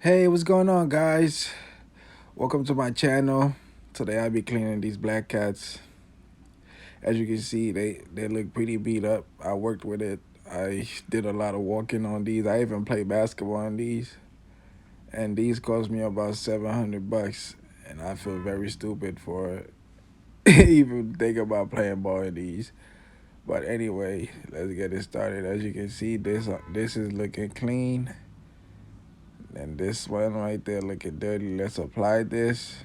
Hey, what's going on, guys? Welcome to my channel. Today I'll be cleaning these black cats. As you can see, they look pretty beat up. I worked with it. I did a lot of walking on these. I even played basketball on these. And these cost me about 700 bucks. And I feel very stupid for even thinking about playing ball in these. But anyway, let's get it started. As you can see, this is looking clean. And this one right there looking dirty. Let's apply this.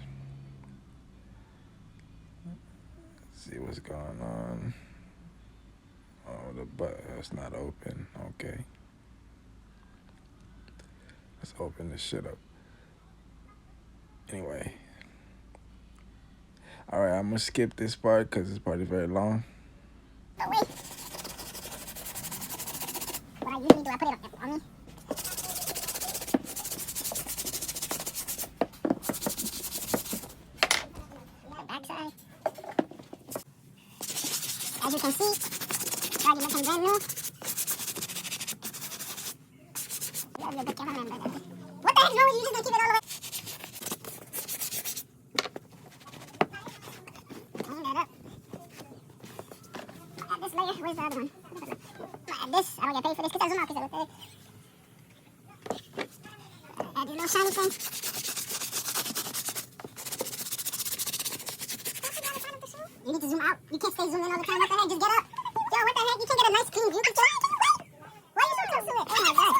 See what's going on. Oh, the button's not open. Okay. Let's open this shit up. Anyway. Alright, I'm gonna skip this part because this part is very long. But wait. What I usually do, I put it on me. The back side. As you can see, it's already looking brand new. You gotta be a good cameraman, but what the heck, no? You just gonna keep it all the way. Clean that up. Add this layer. Where's the other one? Add this. I don't get paid for this because I zoom out because I look at it. Add your little shiny thing. You need to zoom out. You can't stay zoomed in all the time. What the heck? Just get up. Yo, what the heck? You can't get a nice clean view. Why are you so close to it? Oh my god.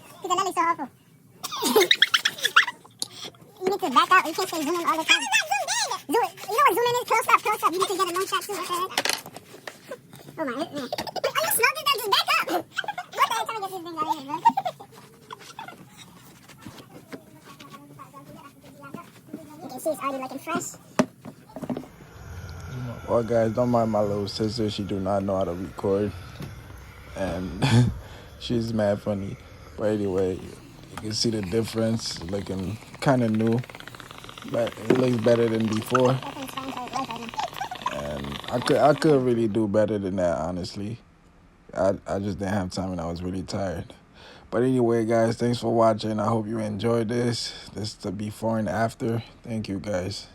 Because the lily so awful. You need to back out. You can't stay zooming all the time. Zoom, you know what zoom in is? Close up, close up. You need to get a long shot too. What the heck? Oh my, are you smart? Just back up. What the heck? Trying to get these things out of here, bro. You can see it's already looking fresh. Well, guys, don't mind my little sister. She do not know how to record. And she's mad funny. But anyway, you can see the difference. Looking kind of new. But it looks better than before. And I could really do better than that, honestly. I just didn't have time and I was really tired. But anyway, guys, thanks for watching. I hope you enjoyed this. This is the before and after. Thank you, guys.